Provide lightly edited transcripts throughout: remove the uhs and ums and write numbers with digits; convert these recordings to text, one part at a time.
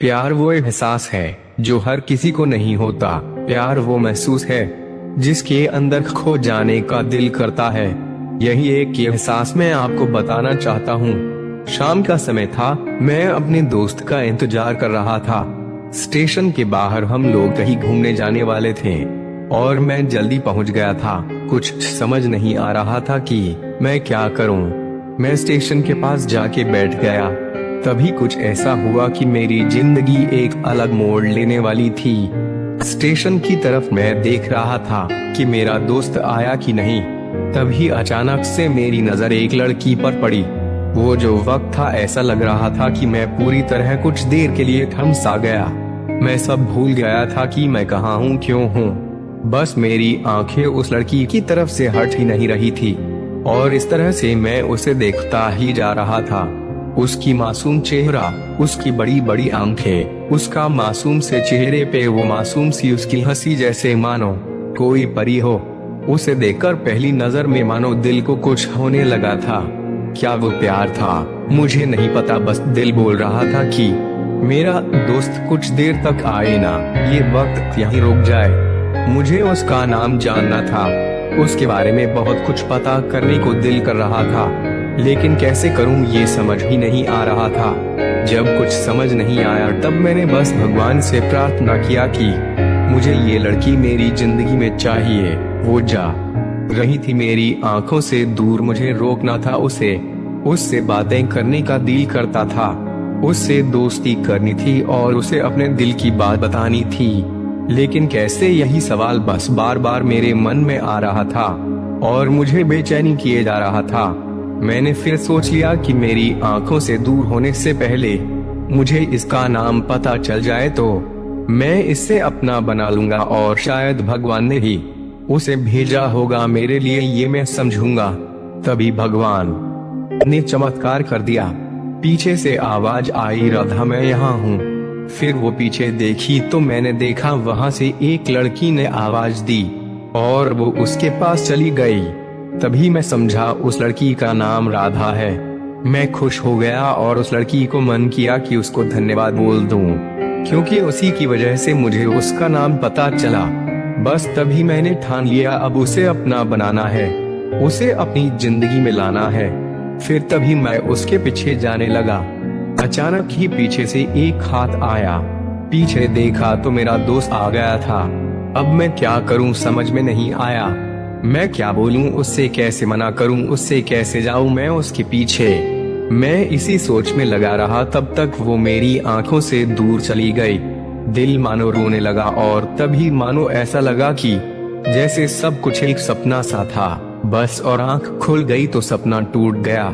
प्यार वो एहसास है जो हर किसी को नहीं होता। प्यार वो महसूस है जिसके अंदर खो जाने का दिल करता है। यही एक एहसास मैं आपको बताना चाहता हूँ। शाम का समय था, मैं अपने दोस्त का इंतजार कर रहा था। स्टेशन के बाहर हम लोग कहीं घूमने जाने वाले थे और मैं जल्दी पहुँच गया था। कुछ समझ नहीं आ रहा था कि मैं क्या करूँ। मैं स्टेशन के पास जाके बैठ गया। तभी कुछ ऐसा हुआ कि मेरी जिंदगी एक अलग मोड़ लेने वाली थी। स्टेशन की तरफ मैं देख रहा था कि मेरा दोस्त आया कि नहीं। तभी अचानक से मेरी नजर एक लड़की पर पड़ी। वो जो वक्त था, ऐसा लग रहा था कि मैं पूरी तरह कुछ देर के लिए थम सा गया। मैं सब भूल गया था कि मैं कहाँ हूँ, क्यों हूँ। बस मेरी आंखें उस लड़की की तरफ से हट ही नहीं रही थी और इस तरह से मैं उसे देखता ही जा रहा था। उसकी मासूम चेहरा, उसकी बड़ी बड़ी आंखें, उसका मासूम से चेहरे पे वो मासूम सी उसकी हंसी, जैसे मानो कोई परी हो। उसे देखकर पहली नजर में मानो दिल को कुछ होने लगा था। क्या वो प्यार था? मुझे नहीं पता, बस दिल बोल रहा था कि मेरा दोस्त कुछ देर तक आए ना, ये वक्त यहीं रुक जाए। मुझे उसका नाम जानना था, उसके बारे में बहुत कुछ पता करने को दिल कर रहा था, लेकिन कैसे करूं ये समझ ही नहीं आ रहा था। जब कुछ समझ नहीं आया तब मैंने बस भगवान से प्रार्थना किया कि मुझे ये लड़की मेरी जिंदगी में चाहिए। वो जा रही थी मेरी आंखों से दूर, मुझे रोकना था उसे। उससे बातें करने का दिल करता था, उससे दोस्ती करनी थी और उसे अपने दिल की बात बतानी थी। लेकिन कैसे, यही सवाल बस बार बार मेरे मन में आ रहा था और मुझे बेचैनी किए जा रहा था। मैंने फिर सोच लिया कि मेरी आंखों से दूर होने से पहले मुझे इसका नाम पता चल जाए तो मैं इससे अपना बना लूंगा और शायद भगवान ने ही उसे भेजा होगा मेरे लिए, ये मैं समझूंगा। तभी भगवान ने चमत्कार कर दिया। पीछे से आवाज आई, राधा मैं यहाँ हूँ। फिर वो पीछे देखी तो मैंने देखा वहाँ से एक लड़की ने आवाज दी और वो उसके पास चली गई। तभी मैं समझा उस लड़की का नाम राधा है। मैं खुश हो गया और उस लड़की को मन किया कि उसको धन्यवाद बोल दूं, क्योंकि उसी की वजह से मुझे उसका नाम पता चला। बस तभी मैंने ठान लिया, अब उसे अपना बनाना है, उसे अपनी जिंदगी में लाना है। फिर तभी मैं उसके पीछे जाने लगा। अचानक ही पीछे से एक हाथ आया। पीछे देखा तो मेरा दोस्त आ गया था। अब मैं क्या करूं समझ में नहीं आया। मैं क्या बोलूं, उससे कैसे मना करूं, उससे कैसे जाऊं मैं उसके पीछे। मैं इसी सोच में लगा रहा, तब तक वो मेरी आंखों से दूर चली गई। दिल मानो रोने लगा और तभी मानो ऐसा लगा कि जैसे सब कुछ एक सपना सा था बस, और आंख खुल गई तो सपना टूट गया।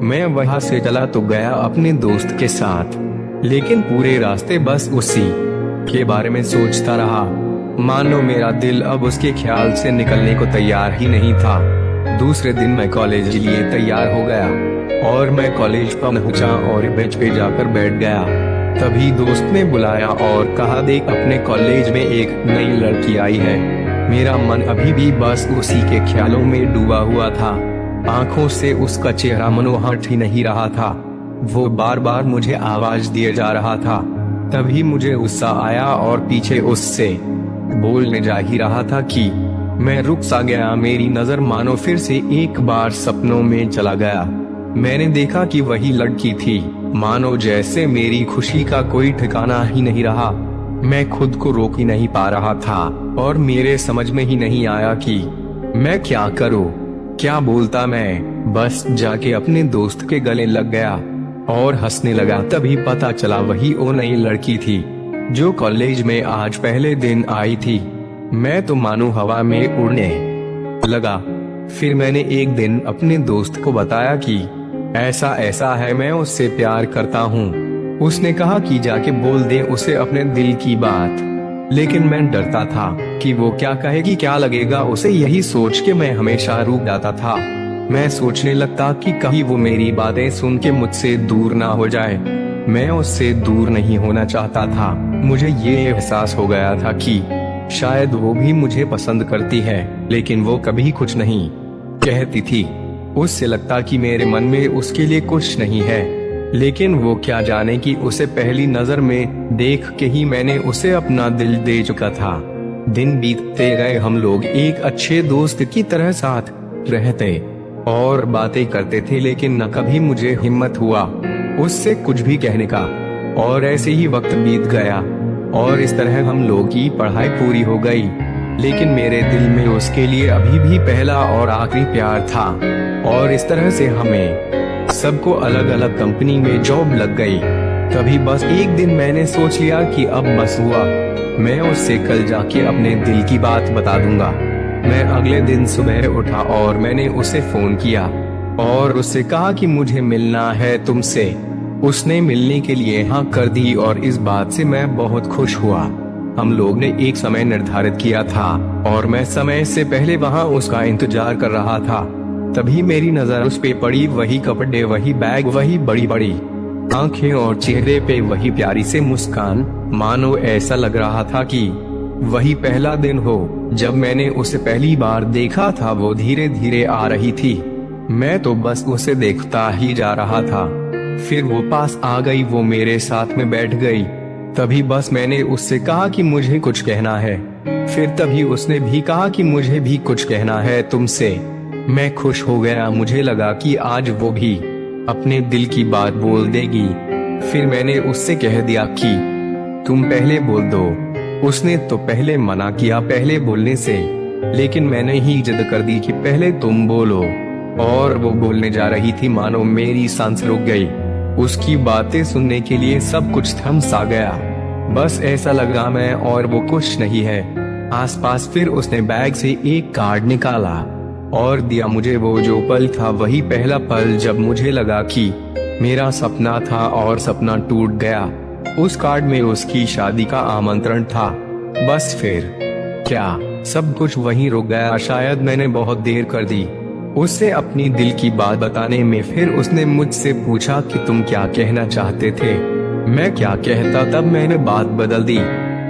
मैं वहां से चला तो गया अपने दोस्त के साथ, लेकिन पूरे रास्ते बस उसी के बारे में सोचता रहा। मानो मेरा दिल अब उसके ख्याल से निकलने को तैयार ही नहीं था। दूसरे दिन मैं कॉलेज के लिए तैयार हो गया और मैं कॉलेज पहुंचा और बेंच पे जाकर बैठ गया। तभी दोस्त ने बुलाया और कहा, देख अपने कॉलेज में एक नई लड़की आई है। मेरा मन अभी भी बस उसी के ख्यालों में डूबा हुआ था। आंखों से उसका चेहरा मनोहर ही नहीं रहा था। वो बार बार मुझे आवाज दिए जा रहा था। तभी मुझे गुस्सा आया और पीछे उससे बोलने जा ही रहा था कि मैं रुक सा गया। मेरी नजर मानो फिर से एक बार सपनों में चला गया। मैंने देखा कि वही लड़की थी। मानो जैसे मेरी खुशी का कोई ठिकाना ही नहीं रहा। मैं खुद को रोक ही नहीं पा रहा था और मेरे समझ में ही नहीं आया कि मैं क्या करूं, क्या बोलता। मैं बस जाके अपने दोस्त के गले लग गया और हंसने लगा। तभी पता चला वही वो नई लड़की थी जो कॉलेज में आज पहले दिन आई थी। मैं तो मानो हवा में उड़ने लगा। फिर मैंने एक दिन अपने दोस्त को बताया कि ऐसा ऐसा है, मैं उससे प्यार करता हूँ। उसने कहा कि जाके बोल दे उसे अपने दिल की बात। लेकिन मैं डरता था कि वो क्या कहेगी, क्या लगेगा उसे। यही सोच के मैं हमेशा रुक जाता था। मैं सोचने लगता कि कहीं वो मेरी बातें सुन के मुझसे दूर ना हो जाए। मैं उससे दूर नहीं होना चाहता था। मुझे ये एहसास हो गया था कि शायद वो भी मुझे पसंद करती है, लेकिन वो कभी कुछ नहीं कहती थी। उससे लगता कि मेरे मन में उसके लिए कुछ नहीं है, लेकिन वो क्या जाने कि उसे पहली नजर में देख के ही मैंने उसे अपना दिल दे चुका था। दिन बीतते गए, हम लोग एक अच्छे दोस्त की तरह साथ रहते और बातें करते थे, लेकिन न कभी मुझे हिम्मत हुआ उससे कुछ भी कहने का। और ऐसे ही वक्त बीत गया और इस तरह हम लोग की पढ़ाई पूरी हो गई, लेकिन मेरे दिल में उसके लिए अभी भी पहला और आखिरी प्यार था। और इस तरह से हमें सबको अलग अलग कंपनी में जॉब लग गई। तभी बस एक दिन मैंने सोच लिया कि अब बस हुआ, मैं उससे कल जाके अपने दिल की बात बता दूंगा। मैं अगले दिन सुबह उठा और मैंने उसे फोन किया और उससे कहा कि मुझे मिलना है तुमसे। उसने मिलने के लिए हाँ कर दी और इस बात से मैं बहुत खुश हुआ। हम लोग ने एक समय निर्धारित किया था और मैं समय से पहले वहाँ उसका इंतजार कर रहा था। तभी मेरी नजर उस पे पड़ी, वही कपड़े, वही बैग, वही बड़ी बड़ी आंखें और चेहरे पे वही प्यारी से मुस्कान। मानो ऐसा लग रहा था कि वही पहला दिन हो जब मैंने उसे पहली बार देखा था। वो धीरे धीरे आ रही थी, मैं तो बस उसे देखता ही जा रहा था। फिर वो पास आ गई, वो मेरे साथ में बैठ गई। तभी बस मैंने उससे कहा कि मुझे कुछ कहना है। फिर तभी उसने भी कहा कि मुझे भी कुछ कहना है तुमसे। मैं खुश हो गया, मुझे लगा कि आज वो भी अपने दिल की बात बोल देगी। फिर मैंने उससे कह दिया कि तुम पहले बोल दो। उसने तो पहले मना किया पहले बोलने से, लेकिन मैंने ही जिद कर दी कि पहले तुम बोलो। और वो बोलने जा रही थी, मानो मेरी सांस रुक गई। उसकी बातें सुनने के लिए सब कुछ थम सा गया। बस ऐसा लगा मैं और वो कुछ नहीं है आसपास। फिर उसने बैग से एक कार्ड निकाला और दिया मुझे। वो जो पल था वही पहला पल जब मुझे लगा कि मेरा सपना था और सपना टूट गया। उस कार्ड में उसकी शादी का आमंत्रण था। बस फिर क्या सब कुछ वहीं रुक गया। शायद मैंने बहुत देर कर दी उससे अपनी दिल की बात बताने में। फिर उसने मुझसे पूछा कि तुम क्या कहना चाहते थे। मैं क्या कहता, तब मैंने बात बदल दी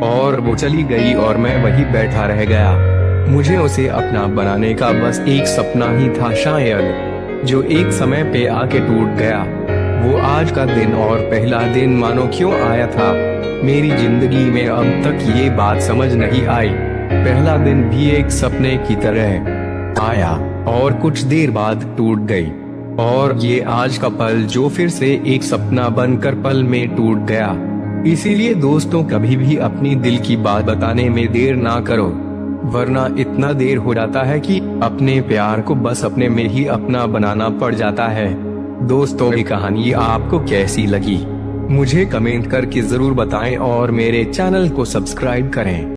और वो चली गई और मैं वही बैठा रह गया। मुझे उसे अपना बनाने का बस एक सपना ही था शायद, जो एक समय पे आके टूट गया। वो आज का दिन और पहला दिन मानो क्यों आया था मेरी जिंदगी में, अब तक ये बात समझ नहीं आई। पहला दिन भी एक सपने की तरह आया और कुछ देर बाद टूट गई। और ये आज का पल जो फिर से एक सपना बनकर पल में टूट गया। इसीलिए दोस्तों, कभी भी अपनी दिल की बात बताने में देर ना करो, वरना इतना देर हो जाता है कि अपने प्यार को बस अपने में ही अपना बनाना पड़ जाता है। दोस्तों, ये कहानी आपको कैसी लगी मुझे कमेंट करके जरूर बताएं और मेरे चैनल को सब्सक्राइब करें।